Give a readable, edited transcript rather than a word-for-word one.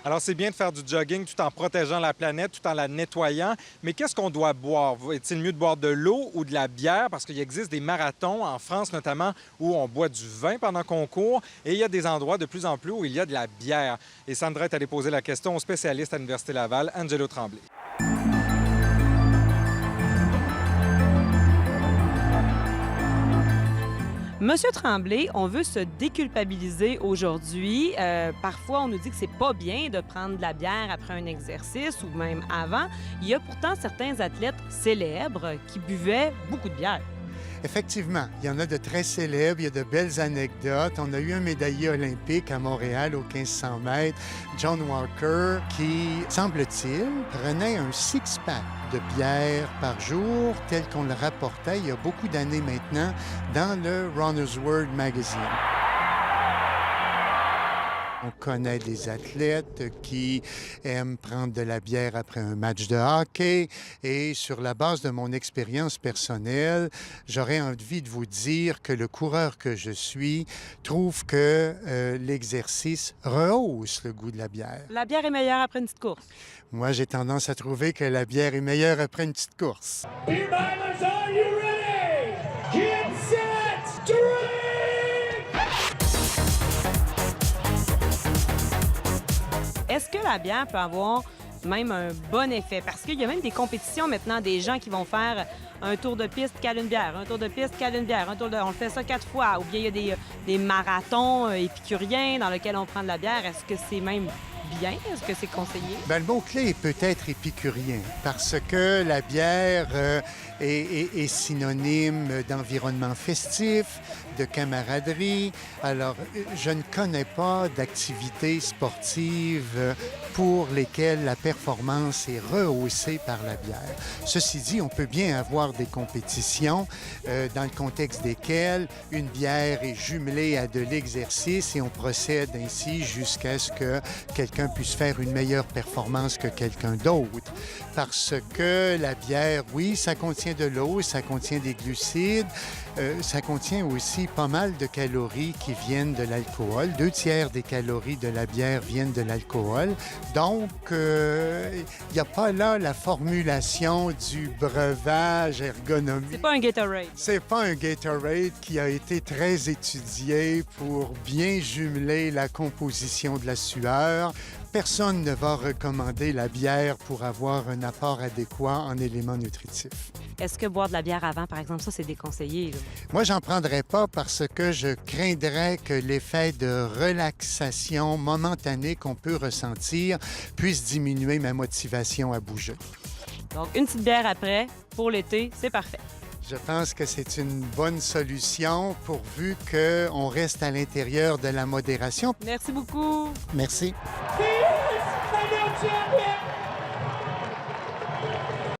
Alors, c'est bien de faire du jogging tout en protégeant la planète, tout en la nettoyant. Mais qu'est-ce qu'on doit boire? Est-il mieux de boire de l'eau ou de la bière? Parce qu'il existe des marathons, en France notamment, où on boit du vin pendant qu'on court. Et il y a des endroits de plus en plus où il y a de la bière. Et Sandra est allée poser la question au spécialiste à l'Université Laval, Angelo Tremblay. Monsieur Tremblay, on veut se déculpabiliser aujourd'hui. Parfois, on nous dit que c'est pas bien de prendre de la bière après un exercice ou même avant. Il y a pourtant certains athlètes célèbres qui buvaient beaucoup de bière. Effectivement, il y en a de très célèbres, il y a de belles anecdotes. On a eu un médaillé olympique à Montréal aux 1500 mètres, John Walker, qui, semble-t-il, prenait un six-pack de bière par jour, tel qu'on le rapportait il y a beaucoup d'années maintenant dans le Runner's World Magazine. On connaît des athlètes qui aiment prendre de la bière après un match de hockey et sur la base de mon expérience personnelle, j'aurais envie de vous dire que le coureur que je suis trouve que l'exercice rehausse le goût de la bière. La bière est meilleure après une petite course. Moi, j'ai tendance à trouver que la bière est meilleure après une petite course. Beer Milers, are you ready? Get set, drink! Est-ce que la bière peut avoir même un bon effet? Parce qu'il y a même des compétitions maintenant, des gens qui vont faire un tour de piste, cale une bière, un tour de piste, cale une bière, on le fait ça 4 fois. Ou bien il y a des marathons épicuriens dans lesquels on prend de la bière. Est-ce que c'est même bien? Est-ce que c'est conseillé? Bien, le mot-clé est peut-être épicurien parce que la bière est synonyme d'environnement festif, de camaraderie. Alors, je ne connais pas d'activités sportives pour lesquelles la performance est rehaussée par la bière. Ceci dit, on peut bien avoir des compétitions dans le contexte desquelles une bière est jumelée à de l'exercice et on procède ainsi jusqu'à ce que quelqu'un puisse faire une meilleure performance que quelqu'un d'autre. Parce que la bière, oui, ça contient de l'eau, ça contient des glucides, ça contient aussi pas mal de calories qui viennent de l'alcool. 2/3 des calories de la bière viennent de l'alcool. Donc, il n'y a pas là la formulation du breuvage ergonomique. C'est pas un Gatorade. C'est pas un Gatorade qui a été très étudié pour bien jumeler la composition de la sueur. Personne ne va recommander la bière pour avoir un apport adéquat en éléments nutritifs. Est-ce que boire de la bière avant, par exemple, ça, c'est déconseillé? Là? Moi, j'en prendrais pas parce que je craindrais que l'effet de relaxation momentanée qu'on peut ressentir puisse diminuer ma motivation à bouger. Donc, une petite bière après, pour l'été, c'est parfait. Je pense que c'est une bonne solution pourvu qu'on reste à l'intérieur de la modération. Merci beaucoup. Merci. He is the new champion!